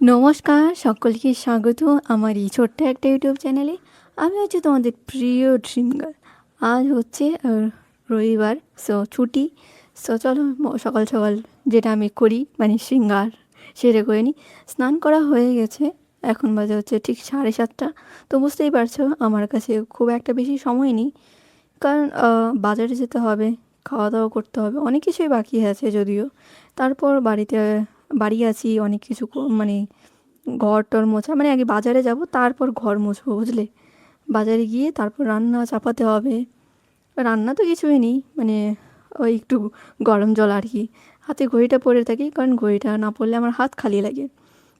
নমস্কার, সকলকে স্বাগত আমার এই ছোট্ট একটা ইউটিউব চ্যানেলে। আমি হচ্ছে তোমাদের প্রিয় ড্রিম গার্ল। আজ হচ্ছে রবিবার, সো ছুটি। সো চলো সকাল সকাল যেটা আমি করি মানে শৃঙ্গার সেরে করে নিই। স্নান করা হয়ে গেছে, এখন বাজে হচ্ছে ঠিক 7:30। তো বুঝতেই পারছো আমার কাছে খুব একটা বেশি সময় নেই, কারণ বাজারে যেতে হবে, খাওয়া দাওয়া করতে হবে, অনেক কিছুই বাকি আছে যদিও। তারপর বাড়ি আছি, অনেক কিছু মানে ঘর টর মোছা, মানে আগে বাজারে যাব তারপর ঘর মুছবো, বুঝলে। বাজারে গিয়ে তারপর রান্না চাপাতে হবে। রান্না তো কিছুই নেই, মানে ওই একটু গরম জল আর কি। হাতে ঘড়িটা পরে থাকি, কারণ ঘড়িটা না পরলে আমার হাত খালি লাগে।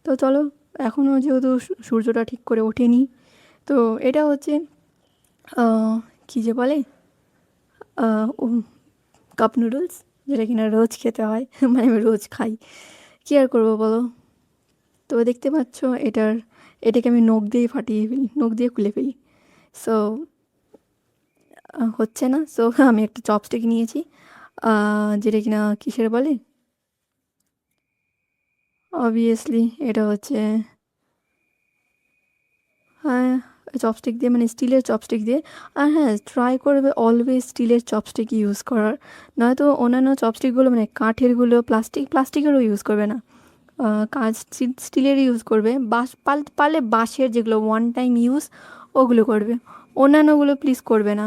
তো চলো, এখনও যেহেতু সূর্যটা ঠিক করে ওঠেনি, তো এটা হচ্ছে কী যে বলে, কাপ নুডলস, যেটা কিনা রোজ খেতে হয় মানে আমি রোজ খাই, কী আর করবো বলো। তো দেখতে পাচ্ছ এটাকে আমি নখ দিয়ে ফাটিয়ে ফেলি, নখ দিয়ে খুলে ফেলি। সো হচ্ছে না, সো আমি একটা চপস্টিক নিয়েছি, যেটা কিনা কিসের বলে, অবভিয়াসলি এটা হচ্ছে, হ্যাঁ, চপস্টিক দিয়ে, মানে স্টিলের চপস্টিক দিয়ে। আর হ্যাঁ, ট্রাই করবে অলওয়েজ স্টিলের চপস্টিক ইউজ করার, নয়তো অন্যান্য চপস্টিকগুলো মানে কাঠেরগুলো, প্লাস্টিকেরও ইউজ করবে না। কাঁচ স্টিলের ইউজ করবে, পারলে বাঁশের, যেগুলো ওয়ান টাইম ইউজ ওগুলো করবে, অন্যান্যগুলো প্লিজ করবে না।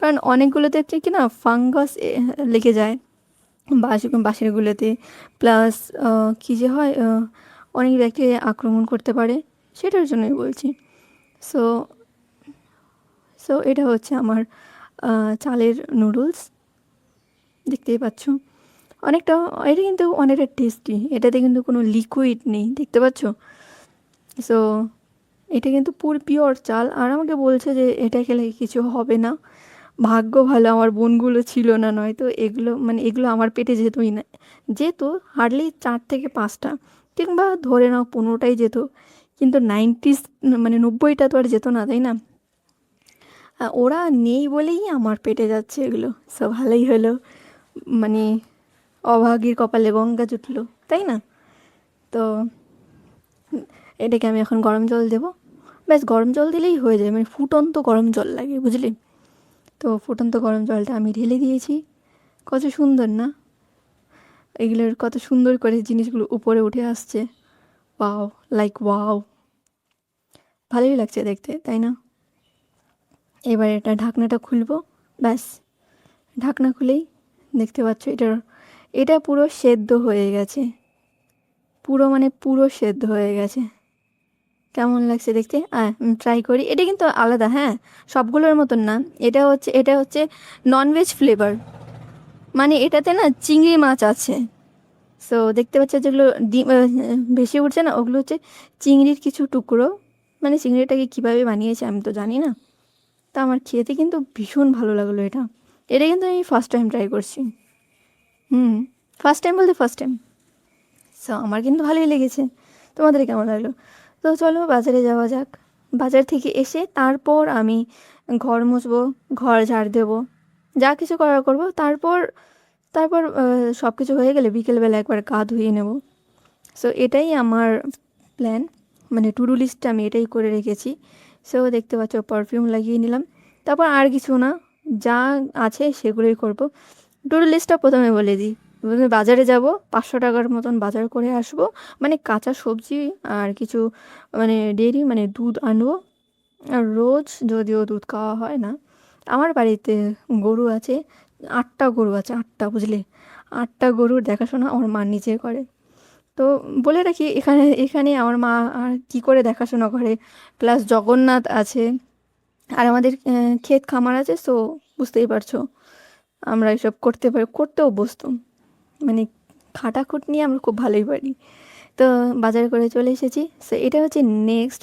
কারণ অনেকগুলোতে হচ্ছে কি না, ফাঙ্গাস লেগে যায় বাঁশেরগুলোতে। প্লাস কী যে হয়, অনেক ব্যাকটেরিয়া আক্রমণ করতে পারে, সেটার জন্যই বলছি। সো সো এটা হচ্ছে আমার চালের নুডলস, দেখতেই পাচ্ছ অনেকটা। এটা কিন্তু অনেকটা টেস্টি, এটাতে কিন্তু কোনো লিকুইড নেই, দেখতে পাচ্ছ। সো এটা কিন্তু পুরো পিওর চাল, আর আমাকে বলছে যে এটা খেলে কিছু হবে না। ভাগ্য ভালো আমার বোনগুলো ছিল না, নয়তো এগুলো আমার পেটে যেতই না। যেত হার্ডলি 4 থেকে 5টা, কিংবা ধরে নাও 15টাই যেত, কিন্তু 90টা তো আর যেত না, তাই না। ওরা নেই বলেই আমার পেটে যাচ্ছে এগুলো। সো ভালোই হলো, মানে অভাগীর কপালে গঙ্গা জুটলো, তাই না। তো এটাকে আমি এখন গরম জল দেবো, ব্যাস গরম জল দিলেই হয়ে যায়, মানে ফুটন্ত গরম জল লাগে, বুঝলি। তো ফুটন্ত গরম জলটা আমি ঢেলে দিয়েছি। কত সুন্দর না, এগুলোর কত সুন্দর করে জিনিসগুলো উপরে উঠে আসছে। ওয়াও, লাইক ওয়াও, ভালোই লাগছে দেখতে, তাই না। এবার এটা ঢাকনাটা খুলবো, ব্যাস। ঢাকনা খুলেই দেখতে পাচ্ছ এটা পুরো সেদ্ধ হয়ে গেছে, পুরো মানে পুরো সেদ্ধ হয়ে গেছে। কেমন লাগছে দেখতে, ট্রাই করি। এটা কিন্তু আলাদা, হ্যাঁ, সবগুলোর মতন না। এটা হচ্ছে ননভেজ ফ্লেভার, মানে এটাতে না চিংড়ি মাছ আছে। সো দেখতে পাচ্ছ যেগুলো ডিম ভেসে উঠছে না, ওগুলো হচ্ছে চিংড়ির কিছু টুকরো। মানে চিংড়িটাকে কীভাবে বানিয়েছে আমি তো জানি না। তা আমার খেতে কিন্তু ভীষণ ভালো লাগলো এটা। এটা কিন্তু আমি ফার্স্ট টাইম ট্রাই করছি। হুম, ফার্স্ট টাইম বলতে ফার্স্ট টাইম। সো আমার কিন্তু ভালোই লেগেছে। তোমাদের কেমন লাগলো? তো চলো বাজারে যাওয়া যাক। বাজার থেকে এসে তারপর আমি ঘর মুছবো, ঘর ঝাড় দেবো, যা কিছু করার করবো। তারপর তারপর সব কিছু হয়ে গেলে বিকেলবেলা একবার গা ধুয়ে নেব। সো এটাই আমার প্ল্যান, মানে টু ডু লিস্টটা আমি এটাই করে রেখেছি। সো দেখতে পাচ্ছ পারফিউম লাগিয়ে নিলাম, তারপর আর কিছু না, যা আছে সেগুলোই করব। টু ডু লিস্টটা প্রথমে বলে দিই, বাজারে যাব, 500 টাকার মতন বাজার করে আসবো, মানে কাঁচা সবজি আর কিছু, মানে ডেইরি, মানে দুধ আনবো। আর রোজ যদিও দুধ খাওয়া হয় না, আমার বাড়িতে গরু আছে, 8টা গরু আছে, 8টা, বুঝলে। 8টা গরুর দেখাশোনা আমার মা নিজে করে। তো বলে রাখি, এখানে এখানে আমার মা আর কী করে দেখাশোনা করে, প্লাস জগন্নাথ আছে, আর আমাদের ক্ষেত খামার আছে। সো বুঝতেই পারছো আমরা এসব করতে অভ্যস্ত, মানে খাটাখুটনি আমরা খুব ভালোই পারি। তো বাজারে করে চলে এসেছি। সো এটা হচ্ছে নেক্সট,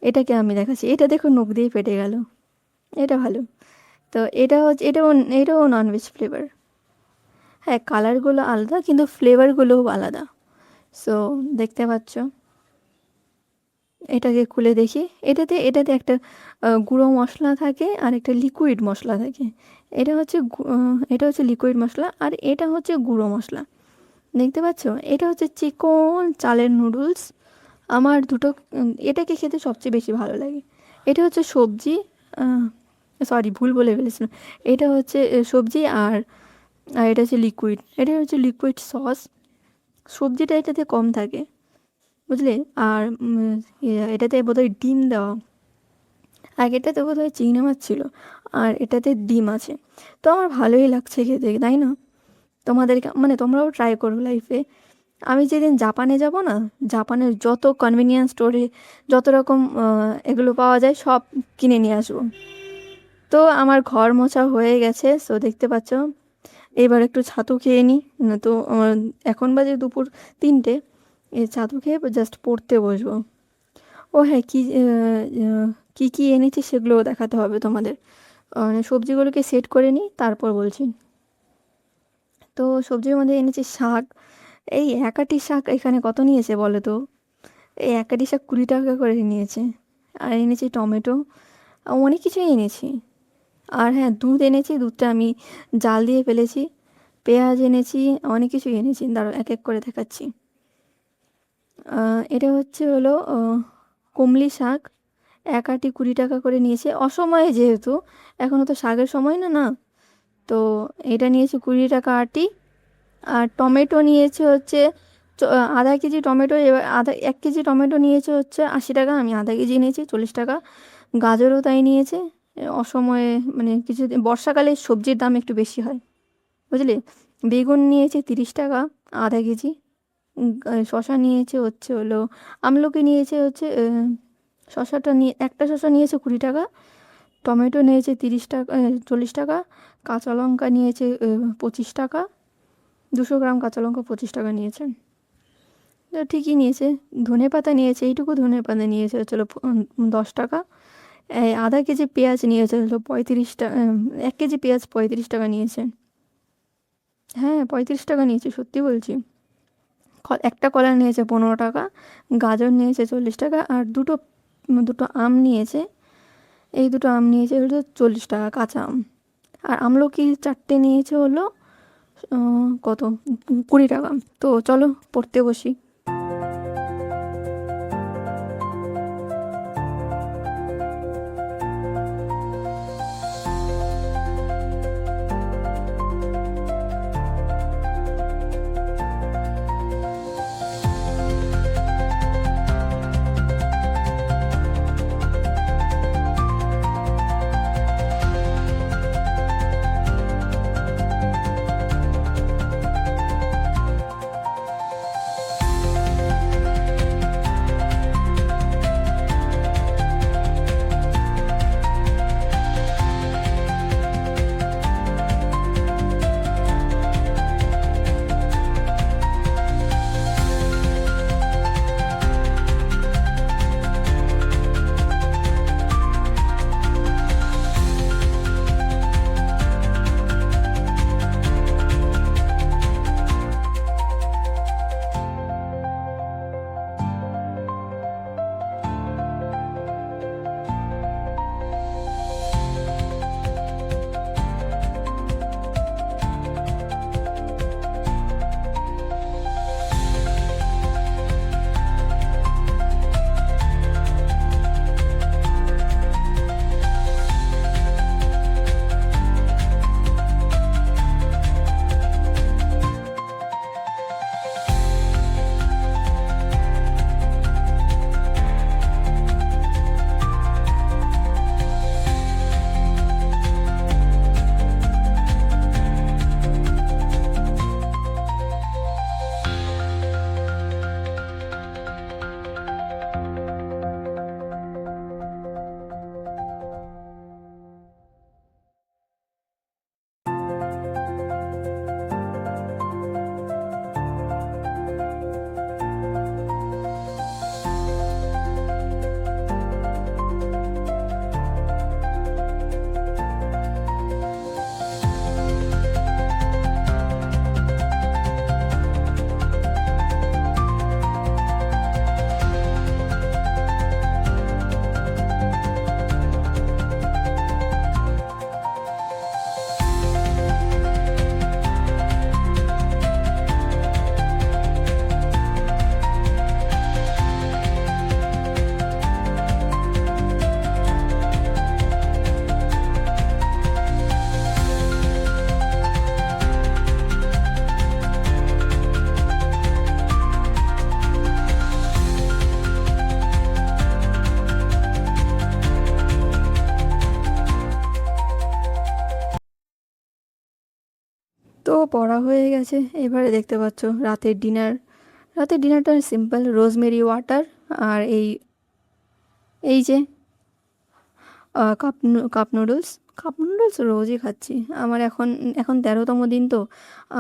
এটাকে আমি দেখাচ্ছি। এটা দেখো নখ দিয়ে ফেটে গেল, এটা ভালো। তো এটাও ননভেজ ফ্লেভার। হ্যাঁ, কালারগুলো আলাদা কিন্তু ফ্লেভারগুলোও আলাদা। সো দেখতে পাচ্ছ, এটাকে খুলে দেখি। এটাতে একটা গুঁড়ো মশলা থাকে আর একটা লিকুইড মশলা থাকে। এটা হচ্ছে লিকুইড মশলা, আর এটা হচ্ছে গুঁড়ো মশলা, দেখতে পাচ্ছ। এটা হচ্ছে চিকন চালের নুডলস, আমার দুটো এটাকে খেতে সবচেয়ে বেশি ভালো লাগে। এটা হচ্ছে সবজি, সরি ভুল বলে ফেলেছিলাম। এটা হচ্ছে সবজি, আর এটা হচ্ছে লিকুইড, এটা হচ্ছে লিকুইড সস। সবজিটা এটাতে কম থাকে, বুঝলে। আর এটাতে বোধহয় ডিম দেওয়া, আগেরটাতে বোধহয় চিংড়ি মাছ ছিল, আর এটাতে ডিম আছে। তো আমার ভালোই লাগছে খেতে, তাই না? তোমাদেরকে মানে তোমরাও ট্রাই করো লাইফে। আমি যেদিন জাপানে যাব না, জাপানের যত কনভিনিয়েন্স স্টোরে যত রকম এগুলো পাওয়া যায় সব কিনে নিয়ে আসবো। তো আমার ঘর মোছা হয়ে গেছে, সো দেখতে পাচ্ছ। এবার একটু ছাতু খেয়ে নিই, না তো এখন বাজে দুপুর 3টে। এই ছাতু খেয়ে জাস্ট পড়তে বসবো। ও হ্যাঁ, কী কী এনেছি সেগুলোও দেখাতে হবে তোমাদের। সবজিগুলোকে সেট করে নিই, তারপর বলছি। তো সবজির মধ্যে এনেছি শাক। এই একাটি শাক এখানে কত নিয়েছে বলো তো? এই একাটি শাক 20 টাকা করে নিয়েছে। আর এনেছি টমেটো, অনেক কিছুই এনেছি। আর হ্যাঁ, দুধ এনেছি, দুধটা আমি জাল দিয়ে ফেলেছি। পেঁয়াজ এনেছি, অনেক কিছুই এনেছি, দাঁড়াও এক এক করে দেখাচ্ছি। এটা হলো কমলি শাক, এক আটি 20 টাকা করে নিয়েছে, অসময়ে যেহেতু, এখনও তো শাকের সময় না না। তো এটা নিয়েছি 20 টাকা আটি। আর টমেটো নিয়েছে হচ্ছে আধা কেজি টমেটো, এবার 1 কেজি টমেটো নিয়েছে হচ্ছে 80 টাকা, আমি আধা কেজি নিয়েছি 40 টাকা। গাজরও তাই নিয়েছে। অসময়ে মানে কিছুদিন বর্ষাকালে সবজির দাম একটু বেশি হয়, বুঝলি। বেগুন নিয়েছে 30 টাকা আধা কেজি। শশা নিয়েছে আমলকি নিয়েছে শশাটা নিয়ে একটা শশা নিয়েছে 20 টাকা। টমেটো নিয়েছে 30 টাকা, 40 টাকা। কাঁচা লঙ্কা নিয়েছে 25 টাকা। 200 গ্রাম কাঁচা লঙ্কা 25 টাকা নিয়েছে, তো ঠিকই নিয়েছে। ধনেপাতা নিয়েছে, এইটুকু ধনেপাতা নিয়েছে 10 টাকা। আধা কেজি পেঁয়াজ নিয়েছে 35 টাকা। 1 কেজি পেঁয়াজ 35 টাকা নিয়েছে। হ্যাঁ 35 টাকা নিয়েছে, সত্যি বলছি। একটা কলা নিয়েছে 15 টাকা। গাজর নিয়েছে 40 টাকা। আর দুটো আম নিয়েছে, এই দুটো আম নিয়েছে 40 টাকা কাঁচা আম। আর আমলকি 4টে নিয়েছে কত, 20 টাকা। তো চলো পড়তে বসি। তো পড়া হয়ে গেছে, এবারে দেখতে পাচ্ছ রাতের ডিনার। রাতের ডিনারটা সিম্পল, রোজমেরি ওয়াটার আর এই যে কাপ নুডলস। কাপ নুডলস রোজই খাচ্ছি। আমার এখন এখন 13তম দিন তো,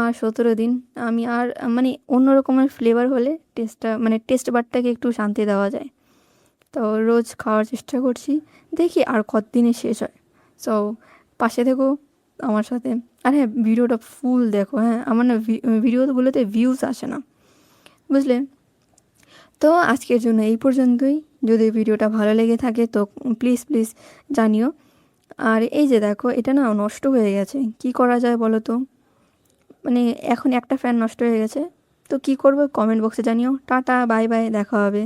আর 17 দিন। আমি আর মানে অন্য রকমের ফ্লেভার হলে টেস্টটা মানে টেস্ট বাডটাকে একটু শান্তি দেওয়া যায়। তো রোজ খাওয়ার চেষ্টা করছি, দেখি আর কতদিনে শেষ হয়। সো পাশে থেকো আমার সাথে। আর হ্যাঁ, ভিডিওটা ফুল দেখো। হ্যাঁ, আমার না ভিডিওগুলোতে ভিউজ আসে না, বুঝলে? তো আজকের জন্য এই পর্যন্তই। যদি ভিডিওটা ভালো লেগে থাকে তো প্লিজ প্লিজ জানিও। আর এই যে দেখো, এটা না নষ্ট হয়ে গেছে, কি করা যায় বলো তো? মানে এখন একটা ফ্যান নষ্ট হয়ে গেছে, তো কি করবো কমেন্ট বক্সে জানিও। টাটা, বাই বাই, দেখা হবে।